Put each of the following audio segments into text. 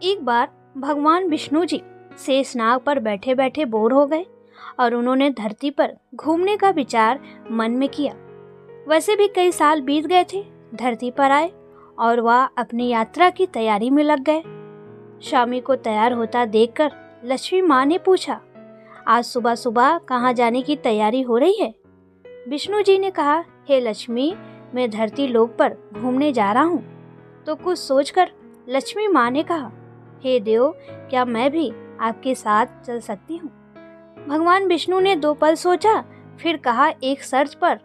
एक बार भगवान विष्णु जी शेषनाग पर बैठे बैठे बोर हो गए और उन्होंने धरती पर घूमने का विचार मन में किया। वैसे भी कई साल बीत गए थे। धरती पर आए और वह अपनी यात्रा की तैयारी में लग गए। स्वामी को तैयार होता देखकर लक्ष्मी माँ ने पूछा, आज सुबह सुबह कहाँ जाने की तैयारी हो रही है? विष्णु जी ने कहा, हे लक्ष्मी, मैं धरती लोक पर घूमने जा रहा हूँ। तो कुछ सोचकर लक्ष्मी माँ ने कहा, हे देव, क्या मैं भी आपके साथ चल सकती हूँ? भगवान विष्णु ने 2 पल सोचा, फिर कहा, एक शर्त पर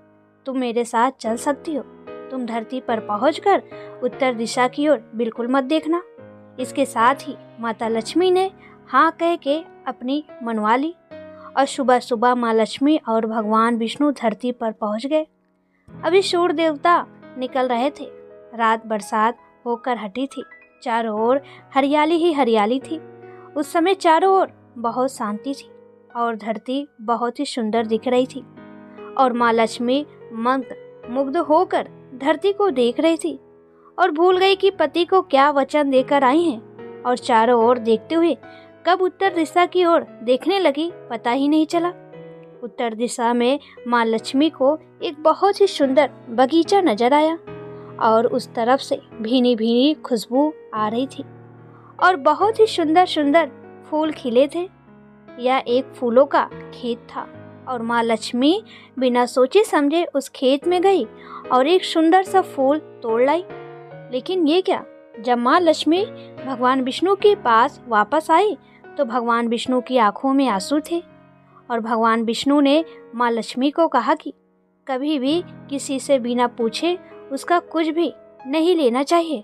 तुम मेरे साथ चल सकती हो। तुम धरती पर पहुंचकर उत्तर दिशा की ओर बिल्कुल मत देखना। इसके साथ ही माता लक्ष्मी ने हाँ कह के अपनी मनवा ली और सुबह सुबह माँ लक्ष्मी और भगवान विष्णु धरती पर पहुंच गए। अभी सूर्य देवता निकल रहे थे। रात बरसात होकर हटी थी। चारों ओर हरियाली ही हरियाली थी। उस समय चारों ओर बहुत शांति थी और धरती बहुत ही सुंदर दिख रही थी और माँ लक्ष्मी मुग्ध होकर धरती को देख रही थी और भूल गई कि पति को क्या वचन देकर आई हैं और चारों ओर देखते हुए कब उत्तर दिशा की ओर देखने लगी पता ही नहीं चला। उत्तर दिशा में माँ लक्ष्मी को एक बहुत ही सुंदर बगीचा नजर आया और उस तरफ से भीनी भीनी खुशबू आ रही थी और बहुत ही सुंदर सुंदर फूल खिले थे। यह एक फूलों का खेत था और माँ लक्ष्मी बिना सोचे समझे उस खेत में गई और एक सुंदर सा फूल तोड़ लाई। लेकिन ये क्या, जब माँ लक्ष्मी भगवान विष्णु के पास वापस आई तो भगवान विष्णु की आंखों में आंसू थे और भगवान विष्णु ने माँ लक्ष्मी को कहा कि कभी भी किसी से बिना पूछे उसका कुछ भी नहीं लेना चाहिए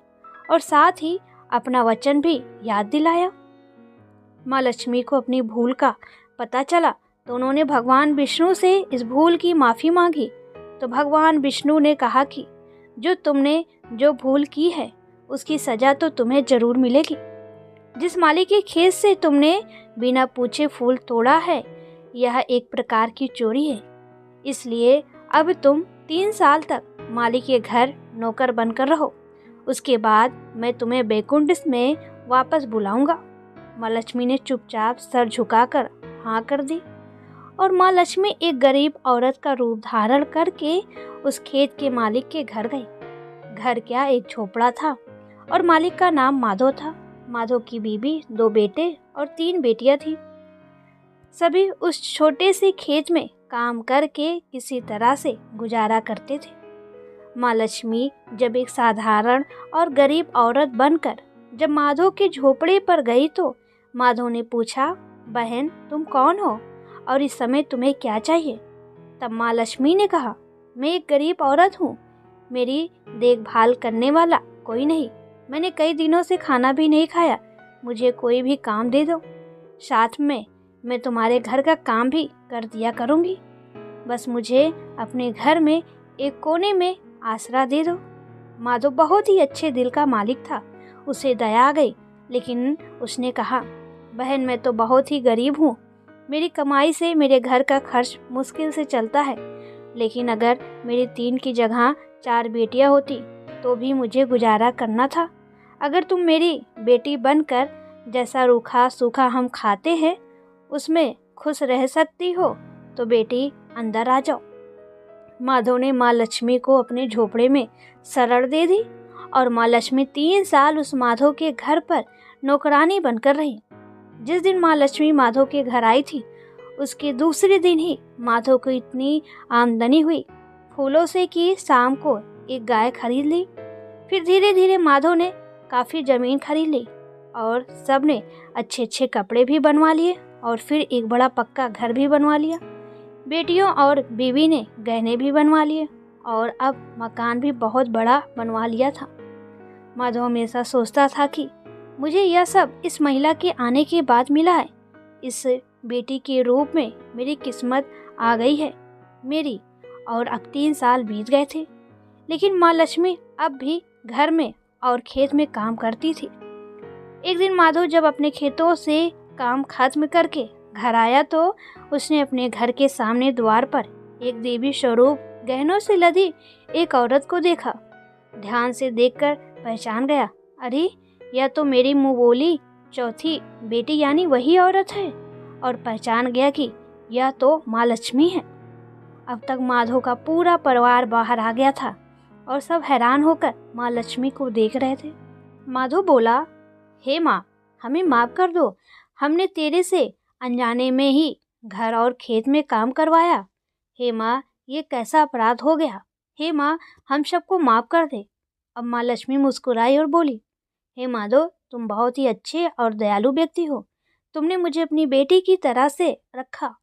और साथ ही अपना वचन भी याद दिलाया। माँ लक्ष्मी को अपनी भूल का पता चला तो उन्होंने भगवान विष्णु से इस भूल की माफ़ी मांगी। तो भगवान विष्णु ने कहा कि जो तुमने जो भूल की है उसकी सज़ा तो तुम्हें ज़रूर मिलेगी। जिस माली के खेत से तुमने बिना पूछे फूल तोड़ा है यह एक प्रकार की चोरी है। इसलिए अब तुम 3 साल तक माली के घर नौकर बनकर रहो। उसके बाद मैं तुम्हें बैकुंठ में वापस बुलाऊंगा। माँ लक्ष्मी ने चुपचाप सर झुकाकर हाँ कर दी और माँ लक्ष्मी एक गरीब औरत का रूप धारण करके उस खेत के मालिक के घर गई। घर क्या, एक झोपड़ा था और मालिक का नाम माधव था। माधव की बीबी, 2 बेटे और 3 बेटियां थी। सभी उस छोटे से खेत में काम करके किसी तरह से गुजारा करते थे। माँ लक्ष्मी जब एक साधारण और गरीब औरत बनकर जब माधव के झोपड़े पर गई तो माधव ने पूछा, बहन तुम कौन हो और इस समय तुम्हें क्या चाहिए? तब माँ लक्ष्मी ने कहा, मैं एक गरीब औरत हूँ। मेरी देखभाल करने वाला कोई नहीं। मैंने कई दिनों से खाना भी नहीं खाया। मुझे कोई भी काम दे दो, साथ में मैं तुम्हारे घर का काम भी कर दिया करूँगी। बस मुझे अपने घर में एक कोने में आसरा दे दो। माधव बहुत ही अच्छे दिल का मालिक था। उसे दया आ गई, लेकिन उसने कहा, बहन मैं तो बहुत ही गरीब हूँ। मेरी कमाई से मेरे घर का खर्च मुश्किल से चलता है। लेकिन अगर मेरी 3 की जगह 4 बेटियाँ होती तो भी मुझे गुजारा करना था। अगर तुम मेरी बेटी बनकर जैसा रूखा सूखा हम खाते हैं उसमें खुश रह सकती हो तो बेटी अंदर आ जाओ। माधव ने माँ लक्ष्मी को अपने झोपड़े में शरण दे दी और माँ लक्ष्मी 3 साल उस माधव के घर पर नौकरानी बनकर रही। जिस दिन माँ लक्ष्मी माधव के घर आई थी उसके दूसरे दिन ही माधव को इतनी आमदनी हुई फूलों से कि शाम को एक गाय खरीद ली। फिर धीरे धीरे माधव ने काफ़ी ज़मीन खरीद ली और सब ने अच्छे अच्छे कपड़े भी बनवा लिए और फिर एक बड़ा पक्का घर भी बनवा लिया। बेटियों और बीवी ने गहने भी बनवा लिए और अब मकान भी बहुत बड़ा बनवा लिया था। माधव हमेशा सोचता था कि मुझे यह सब इस महिला के आने के बाद मिला है। इस बेटी के रूप में मेरी किस्मत आ गई है मेरी। और अब 3 साल बीत गए थे, लेकिन माँ लक्ष्मी अब भी घर में और खेत में काम करती थी। एक दिन माधव जब अपने खेतों से काम खत्म करके घर आया तो उसने अपने घर के सामने द्वार पर एक देवी स्वरूप गहनों से लदी एक औरत को देखा। ध्यान से देखकर पहचान गया, अरे यह तो मेरी मुँह बोली चौथी बेटी यानी वही औरत है, और पहचान गया कि यह तो माँ लक्ष्मी है। अब तक माधव का पूरा परिवार बाहर आ गया था और सब हैरान होकर माँ लक्ष्मी को देख रहे थे। माधव बोला, हे माँ, हमें माफ कर दो, हमने तेरे से अनजाने में ही घर और खेत में काम करवाया। हे माँ, ये कैसा अपराध हो गया। हे माँ, हम सबको माफ कर दे। अब माँ लक्ष्मी मुस्कुराई और बोली, हे माधव, तुम बहुत ही अच्छे और दयालु व्यक्ति हो। तुमने मुझे अपनी बेटी की तरह से रखा,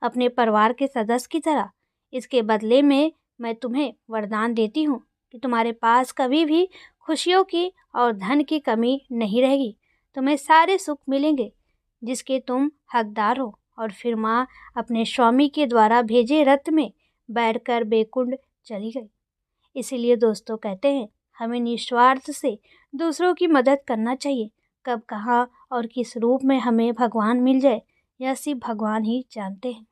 अपने परिवार के सदस्य की तरह। इसके बदले में मैं तुम्हें वरदान देती हूँ कि तुम्हारे पास कभी भी खुशियों की और धन की कमी नहीं रहेगी। तुम्हें सारे सुख मिलेंगे जिसके तुम हकदार हो। और फिर माँ अपने स्वामी के द्वारा भेजे रथ में बैठकर बैकुंठ चली गई। इसीलिए दोस्तों कहते हैं, हमें निस्वार्थ से दूसरों की मदद करना चाहिए। कब, कहाँ और किस रूप में हमें भगवान मिल जाए, यह सिर्फ भगवान ही जानते हैं।